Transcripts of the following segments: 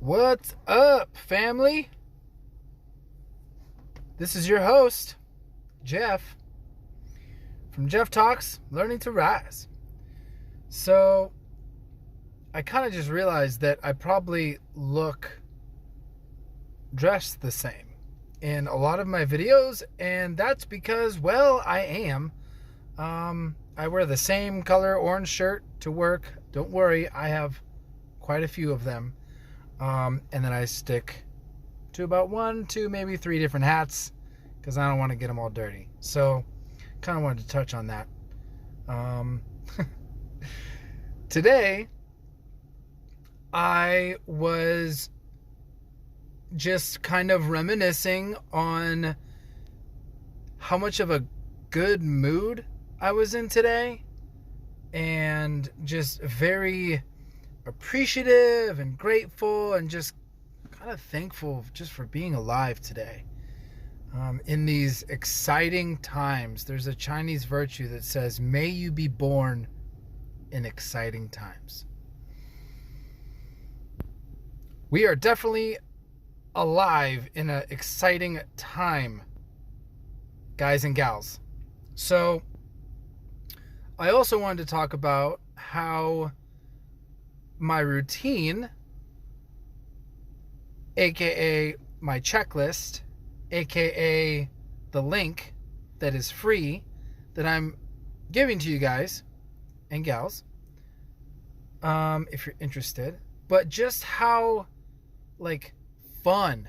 What's up, family? This is your host, Jeff, from Jeff Talks, Learning to Rise. So, I kind of just realized that I probably look dressed the same in a lot of my videos, and that's because, well, I am. I wear the same color orange shirt to work. Don't worry, I have quite a few of them. And then I stick to about 1, 2, maybe 3 different hats because I don't want to get them all dirty. So, kind of wanted to touch on that. Today, I was just kind of reminiscing on how much of a good mood I was in today, and just very appreciative and grateful and just kind of thankful just for being alive today. In these exciting times, there's a Chinese virtue that says, may you be born in exciting times. We are definitely alive in an exciting time, guys and gals. So, I also wanted to talk about how my routine, aka my checklist, aka the link that is free that I'm giving to you guys and gals, if you're interested, but just how fun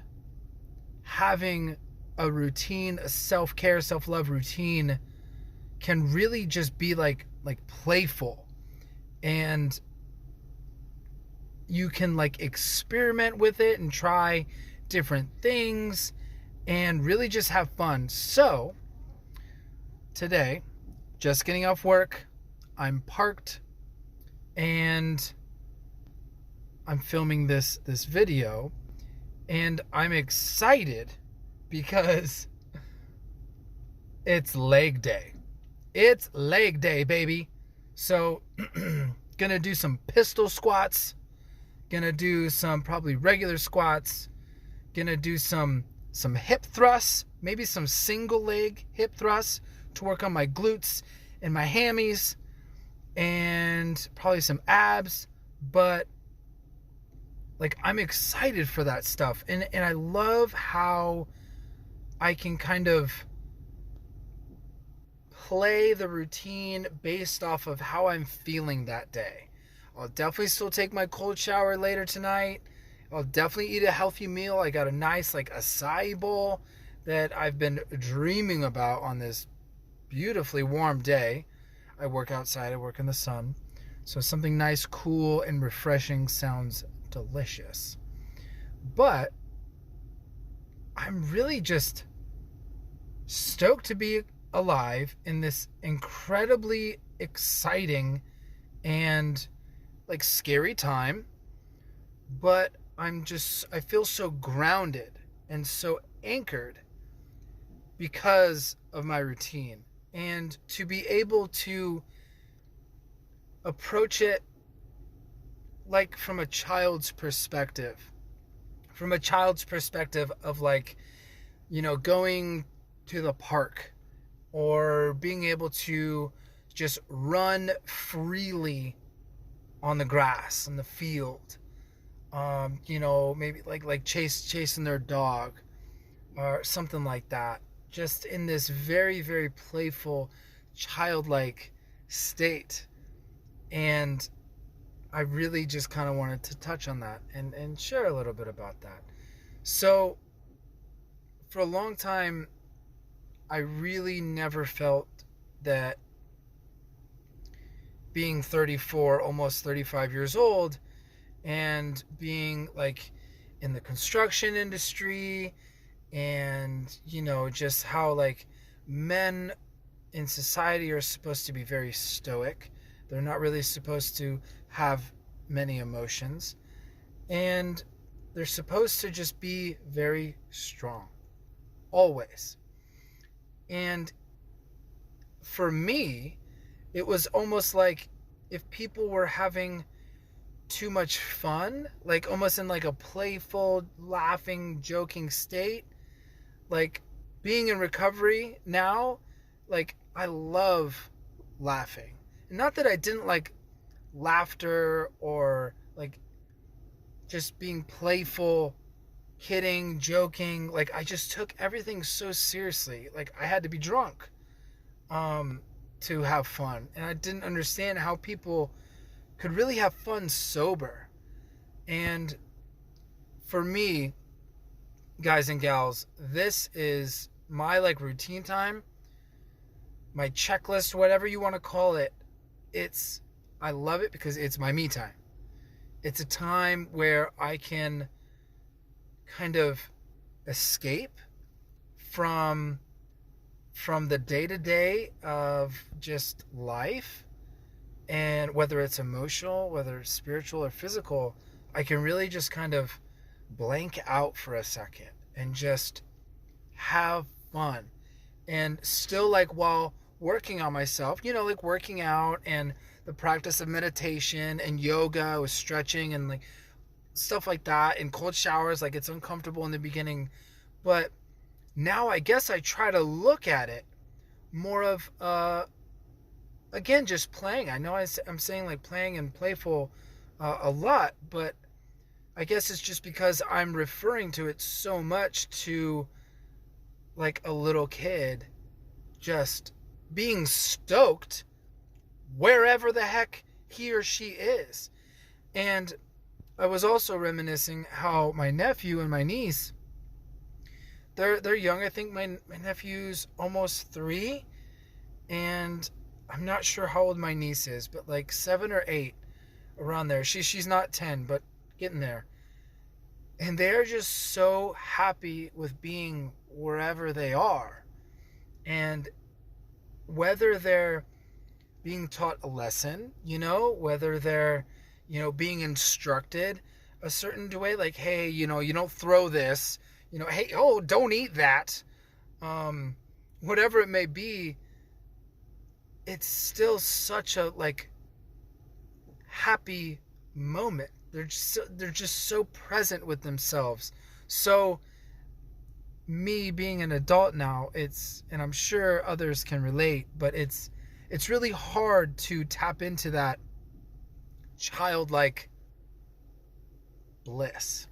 having a routine, a self-care, self-love routine can really just be like playful, and you can experiment with it and try different things and really just have fun. So today, just getting off work, I'm parked and I'm filming this video, and I'm excited because it's leg day. It's leg day, baby. So gonna do some pistol squats, gonna do some probably regular squats, gonna do some hip thrusts, maybe some single leg hip thrusts to work on my glutes and my hammies, and probably some abs. But I'm excited for that stuff, and I love how I can kind of play the routine based off of how I'm feeling that day. I'll definitely still take my cold shower later tonight. I'll definitely eat a healthy meal. I got a nice acai bowl that I've been dreaming about on this beautifully warm day. I work outside, I work in the sun. So something nice, cool, and refreshing sounds delicious. But I'm really just stoked to be alive in this incredibly exciting and scary time. But I feel so grounded and so anchored because of my routine, and to be able to approach it from a child's perspective, of going to the park, or being able to just run freely on the grass in the field, maybe chasing their dog or something like that, just in this very, very playful, childlike state. And I really just kind of wanted to touch on that and share a little bit about that. So for a long time, I really never felt that being 34, almost 35 years old, and being in the construction industry, and just how men in society are supposed to be very stoic. They're not really supposed to have many emotions, and they're supposed to just be very strong always. And for me, it was almost like if people were having too much fun, like almost in like a playful, laughing, joking state. Like being in recovery now, like I love laughing. And not that I didn't like laughter or like just being playful, kidding, joking. Like I just took everything so seriously. Like I had to be drunk to have fun. And I didn't understand how people could really have fun sober. And for me, guys and gals, this is my like routine time, my checklist, whatever you want to call it. I love it because it's my me time. It's a time where I can kind of escape from the day-to-day of just life, and whether it's emotional, whether it's spiritual or physical, I can really just kind of blank out for a second and just have fun. And still, like, while working on myself, like working out and the practice of meditation and yoga with stretching and like stuff like that, and cold showers, like it's uncomfortable in the beginning, but now I guess I try to look at it more of again, just playing. I know I'm saying like playing and playful a lot, but I guess it's just because I'm referring to it so much to like a little kid just being stoked wherever the heck he or she is. And I was also reminiscing how my nephew and my niece, they're young. I think my nephew's almost 3, and I'm not sure how old my niece is, but like 7 or 8, around there. She's not 10, but getting there. And they're just so happy with being wherever they are. And whether they're being taught a lesson, whether they're, being instructed a certain way, like, hey, you don't throw this, hey, oh, don't eat that. Whatever it may be, it's still such a like happy moment. They're just so present with themselves. So me being an adult now, and I'm sure others can relate, but it's really hard to tap into that childlike bliss.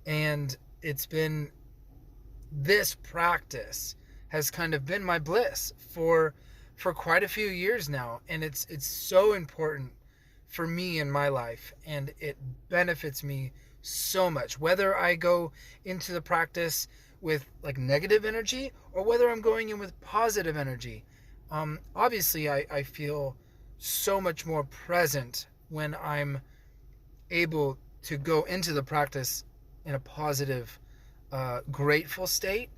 And it's been, this practice has kind of been my bliss for quite a few years now, and it's so important for me in my life, and it benefits me so much, whether I go into the practice with like negative energy or whether I'm going in with positive energy. Obviously I feel so much more present when I'm able to go into the practice in a positive, grateful state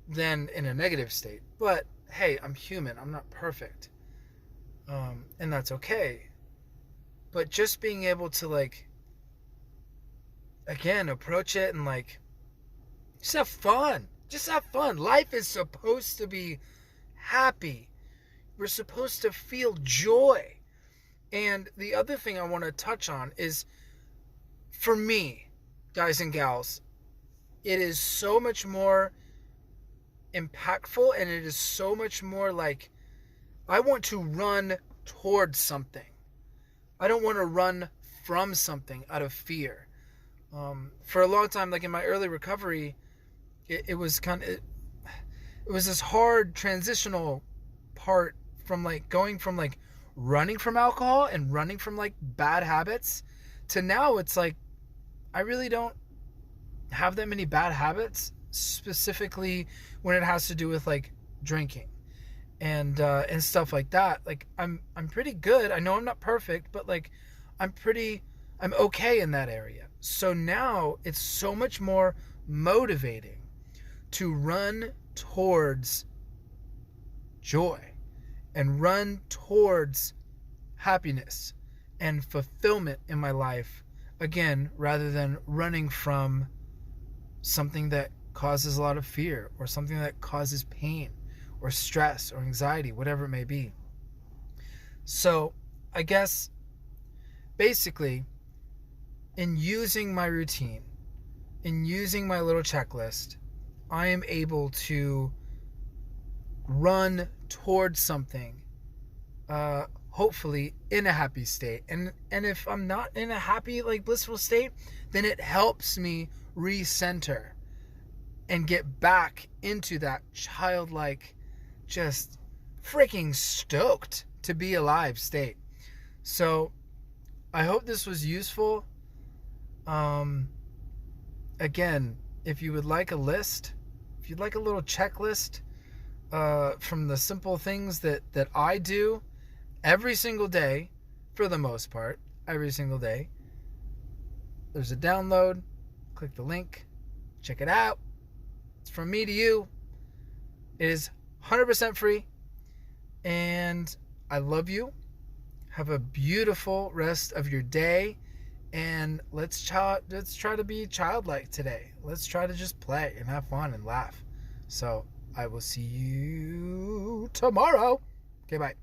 than in a negative state. But hey, I'm human, I'm not perfect, and that's okay. But just being able to like, again, approach it and like just have fun. Life is supposed to be happy. We're supposed to feel joy. And the other thing I want to touch on is, for me, guys and gals, it is so much more impactful, and it is so much more like, I want to run towards something. I don't want to run from something out of fear. For a long time, like in my early recovery, it was this hard transitional part from like going from like running from alcohol and running from like bad habits to now it's like I really don't have that many bad habits, specifically when it has to do with like drinking and stuff like that. Like I'm pretty good. I know I'm not perfect, but like I'm okay in that area. So now it's so much more motivating to run towards joy and run towards happiness and fulfillment in my life, again, rather than running from something that causes a lot of fear or something that causes pain or stress or anxiety, whatever it may be. So I guess basically, in using my routine, in using my little checklist, I am able to run towards something, hopefully in a happy state. And if I'm not in a happy, like blissful state, then it helps me recenter and get back into that childlike, just freaking stoked to be alive state. So I hope this was useful. Again, if you would like a list, if you'd like a little checklist from the simple things that I do every single day, for the most part, every single day, there's a download. Click the link. Check it out. It's from me to you. It is 100% free. And I love you. Have a beautiful rest of your day. And let's try to be childlike today. Let's try to just play and have fun and laugh. So I will see you tomorrow. Okay, bye.